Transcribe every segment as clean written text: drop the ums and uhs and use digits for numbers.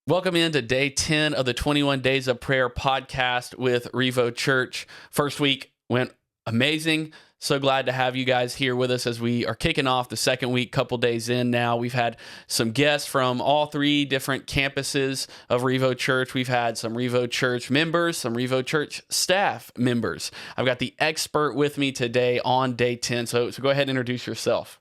Welcome into day 10 of the 21 Days of Prayer podcast with REVO Church. First week went amazing. So glad to have you guys here with us as we are kicking off the second week, couple days in now. We've had some guests from all three different campuses of REVO Church. We've had some REVO Church members, some REVO Church staff members. I've got the expert with me today on day 10. So go ahead and introduce yourself.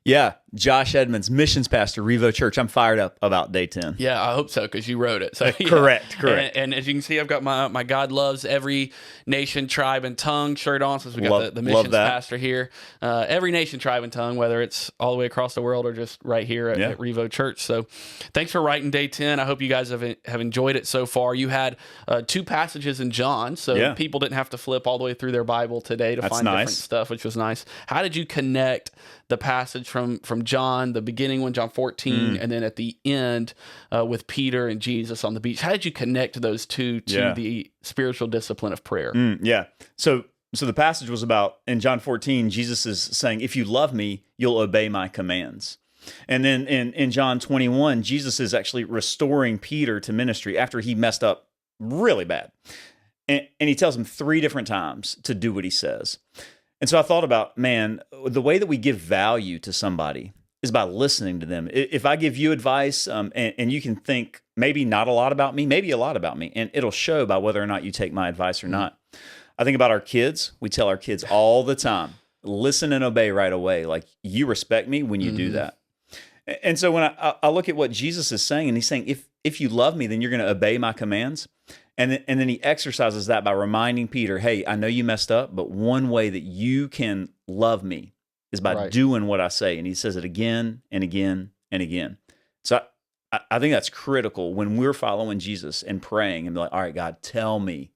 Yeah, Josh Edmonds, missions pastor, REVO Church. I'm fired up about day 10. Yeah, I hope so, because you wrote it. So yeah. Correct. And as you can see, I've got my God Loves Every Nation, Tribe, and Tongue shirt on, since we got the missions pastor here. Every nation, tribe, and tongue, whether it's all the way across the world or just right here at REVO Church. So thanks for writing day 10. I hope you guys have enjoyed it so far. You had two passages in John, so people didn't have to flip all the way through their Bible today to find different stuff, which was nice. How did you connect the passage from John, the beginning when John 14, and then at the end with Peter and Jesus on the beach? How did you connect those two to the spiritual discipline of prayer? So the passage was about, in John 14, Jesus is saying, if you love me, you'll obey my commands. And then in John 21, Jesus is actually restoring Peter to ministry after he messed up really bad. And he tells him 3 different times to do what he says. And so I thought about, man, the way that we give value to somebody is by listening to them. If I give you advice and you can think maybe not a lot about me, maybe a lot about me, and it'll show by whether or not you take my advice or not. I think about our kids. We tell our kids all the time, listen and obey right away. Like, you respect me when you do that. And so when I look at what Jesus is saying, and he's saying, if you love me, then you're going to obey my commands. And then he exercises that by reminding Peter, hey, I know you messed up, but one way that you can love me is by doing what I say. And he says it again and again and again. So I think that's critical when we're following Jesus and praying and be like, all right, God, tell me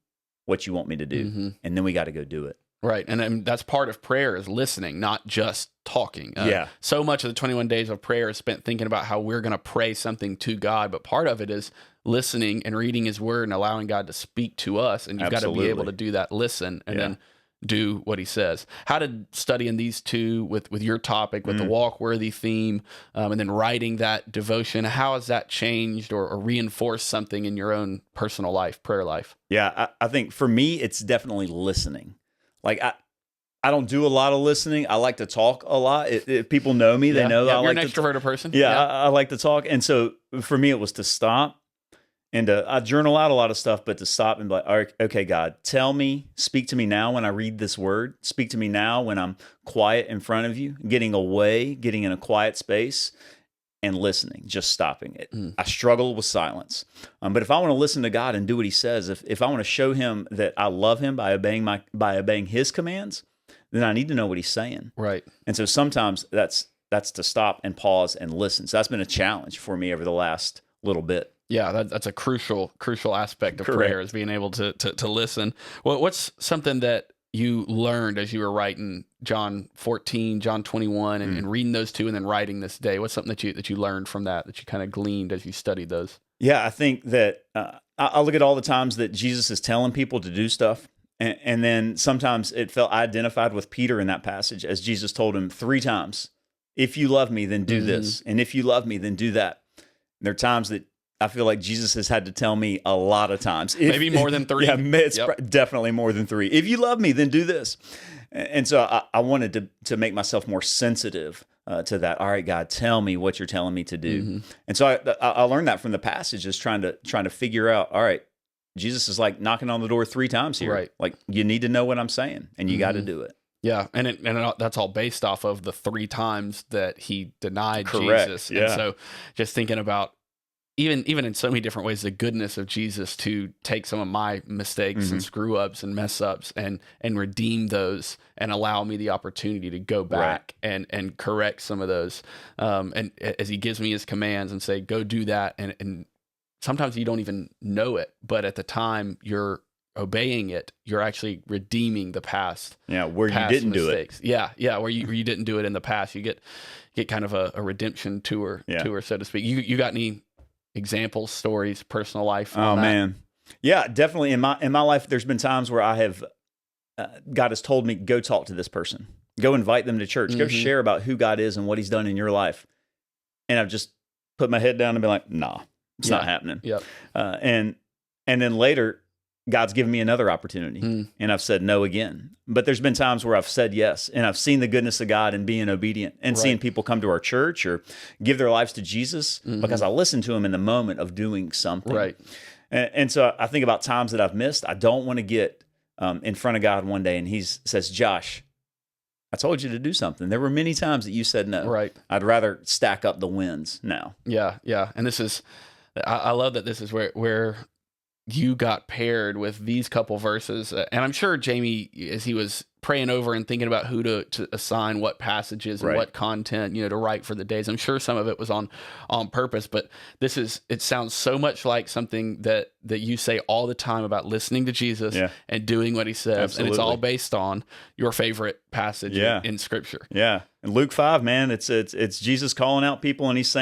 what you want me to do. And then we got to go do it. Right. And that's part of prayer, is listening, not just talking. So much of the 21 days of prayer is spent thinking about how we're going to pray something to God, but part of it is listening and reading his word and allowing God to speak to us. And you've got to be able to do that, listen, and then do what he says. How did studying these two with your topic, with the walk-worthy theme, and then writing that devotion, how has that changed or reinforced something in your own personal life, prayer life? Yeah, I think for me, it's definitely listening. Like, I don't do a lot of listening. I like to talk a lot. If people know me, they know that I like to... You're an extroverted person. I like to talk. And so for me, it was to stop. And I journal out a lot of stuff, but to stop and be like, all right, okay, God, tell me, speak to me now when I read this word. Speak to me now when I'm quiet in front of you, getting away, getting in a quiet space, and listening, just stopping it. I struggle with silence. But if I want to listen to God and do what he says, if I want to show him that I love him by obeying his commands, then I need to know what he's saying. Right. And so sometimes that's to stop and pause and listen. So that's been a challenge for me over the last little bit. Yeah, that's a crucial aspect of prayer, is being able to listen. Well, what's something that you learned as you were writing John 14, John 21, and reading those two and then writing this day? What's something that you learned from that you kind of gleaned as you studied those? Yeah, I think that I look at all the times that Jesus is telling people to do stuff. And then sometimes I identified with Peter in that passage as Jesus told him 3 times, if you love me, then do this. And if you love me, then do that. And there are times that I feel like Jesus has had to tell me a lot of times. Maybe more than 3. Yeah, it's definitely more than 3. If you love me, then do this. And so I wanted to make myself more sensitive to that. All right, God, tell me what you're telling me to do. And so I learned that from the passage, is trying to figure out, all right, Jesus is like knocking on the door 3 times here. Right. Like, you need to know what I'm saying, and you got to do it. Yeah, and that's all based off of the 3 times that he denied Correct. Jesus. Yeah. And so just thinking about, even in so many different ways, the goodness of Jesus to take some of my mistakes and screw ups and mess ups and redeem those and allow me the opportunity to go back and correct some of those. And as he gives me his commands and say, go do that. And sometimes you don't even know it, but at the time you're obeying it, you're actually redeeming the past. Yeah, where you didn't mistakes. Do it. Yeah, where you didn't do it in the past. You get kind of a redemption tour, so to speak. You got any examples, stories, personal life? Oh, man. Yeah, definitely. In my life, there's been times where I have, God has told me, go talk to this person. Go invite them to church. Go share about who God is and what he's done in your life. And I've just put my head down and been like, nah, It's not happening. Yep. And then later, God's given me another opportunity, and I've said no again. But there's been times where I've said yes, and I've seen the goodness of God in being obedient and seeing people come to our church or give their lives to Jesus because I listened to them in the moment of doing something. Right. And so I think about times that I've missed. I don't want to get in front of God one day and he says, Josh, I told you to do something. There were many times that you said no. Right. I'd rather stack up the wins now. Yeah, yeah. And this is, I love that this is where you got paired with these couple verses. And I'm sure Jamie, as he was praying over and thinking about who to assign what passages and what content, to write for the days, I'm sure some of it was on purpose, but it sounds so much like something that you say all the time about listening to Jesus and doing what he says. Absolutely. And it's all based on your favorite passage in Scripture. Yeah. And Luke 5, man, it's Jesus calling out people, and he's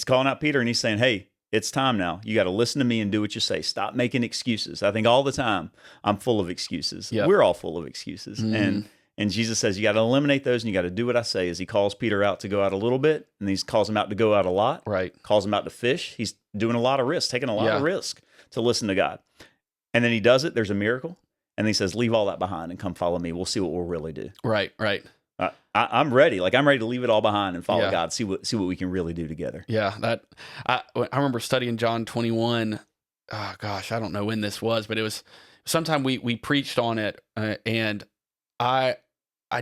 calling out Peter, and he's saying, hey, it's time now. You got to listen to me and do what you say. Stop making excuses. I think all the time I'm full of excuses. Yep. We're all full of excuses. And Jesus says you got to eliminate those and you got to do what I say. As he calls Peter out to go out a little bit, and he calls him out to go out a lot. Right. Calls him out to fish. He's doing a lot of risk, taking a lot of risk to listen to God. And then he does it. There's a miracle. And he says, leave all that behind and come follow me. We'll see what we'll really do. Right, right. I'm ready. I'm ready to leave it all behind and follow God. See what we can really do together. Yeah, I remember studying John 21. Oh gosh, I don't know when this was, but it was sometime we preached on it, and I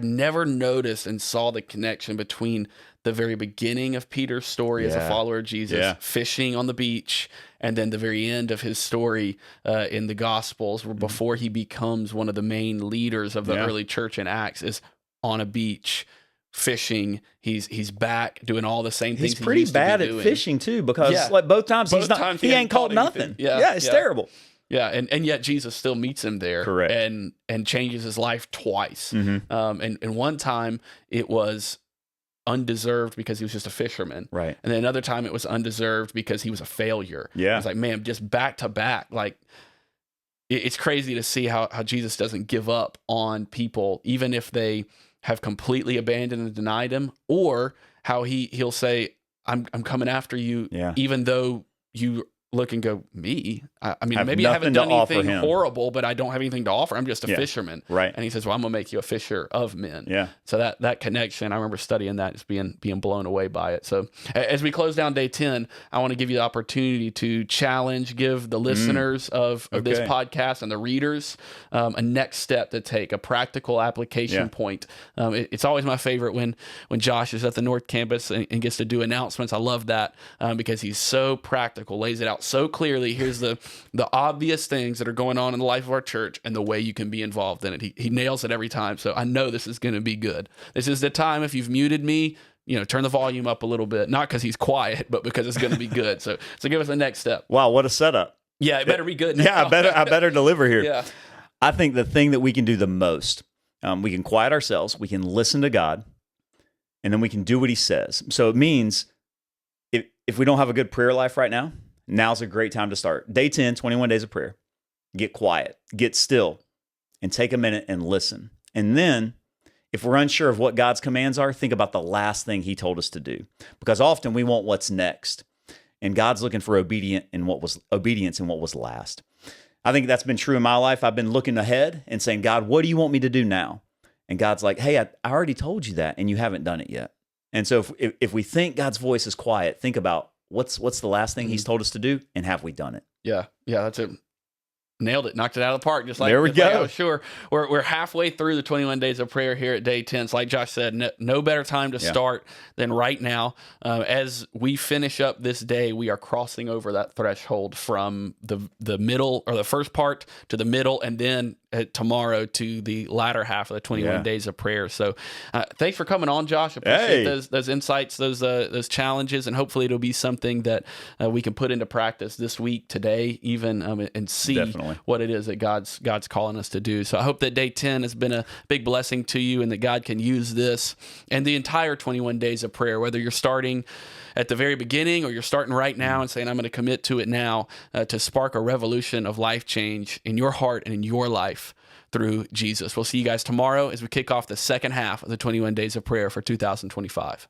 never noticed and saw the connection between the very beginning of Peter's story as a follower of Jesus, fishing on the beach, and then the very end of his story in the Gospels, before he becomes one of the main leaders of the early church in Acts, is on a beach fishing. He's back doing all the same things. He's pretty bad at fishing too, because both times he ain't caught nothing. It's terrible. Yeah, and yet Jesus still meets him there, correct, and changes his life twice. And one time it was undeserved because he was just a fisherman, right? And then another time it was undeserved because he was a failure. Yeah, it's like, man, just back to back, like. It's crazy to see how Jesus doesn't give up on people, even if they have completely abandoned and denied him, or how he'll say, I'm coming after you, even though you look and go, me? I mean, maybe I haven't done anything horrible, but I don't have anything to offer. I'm just a fisherman. Right. And he says, well, I'm going to make you a fisher of men. Yeah. So that connection, I remember studying that, just being blown away by it. So as we close down day 10, I want to give you the opportunity to give the listeners of this podcast and the readers a next step to take, a practical application point. It's always my favorite when Josh is at the North Campus and gets to do announcements. I love that because he's so practical, lays it out so clearly. Here's the obvious things that are going on in the life of our church and the way you can be involved in it. He nails it every time. So I know this is going to be good. This is the time, if you've muted me, turn the volume up a little bit, not because he's quiet, but because it's going to be good. So give us the next step. Wow, what a setup. Yeah, it better be good now. Yeah, I better deliver here. Yeah. I think the thing that we can do the most, we can quiet ourselves, we can listen to God, and then we can do what he says. So it means if we don't have a good prayer life right now, now's a great time to start. Day 10, 21 days of prayer. Get quiet, get still, and take a minute and listen. And then, if we're unsure of what God's commands are, think about the last thing he told us to do. Because often we want what's next. And God's looking for obedience in what was last. I think that's been true in my life. I've been looking ahead and saying, God, what do you want me to do now? And God's like, hey, I already told you that, and you haven't done it yet. And so if we think God's voice is quiet, think about what's the last thing he's told us to do, and have we done it? Yeah, that's it. Nailed it, knocked it out of the park. Just like there we go. Like I was sure we're halfway through the 21 days of prayer here at day 10. It's like Josh said, no better time to start than right now. As we finish up this day, we are crossing over that threshold from the middle, or the first part to the middle, and then tomorrow to the latter half of the 21 days of prayer. So thanks for coming on, Josh. Appreciate those insights, those challenges, and hopefully it'll be something that we can put into practice this week, today, even, and see what it is that God's calling us to do. So I hope that day 10 has been a big blessing to you, and that God can use this and the entire 21 days of prayer, whether you're starting at the very beginning or you're starting right now and saying, I'm going to commit to it now, to spark a revolution of life change in your heart and in your life through Jesus. We'll see you guys tomorrow as we kick off the second half of the 21 days of prayer for 2025.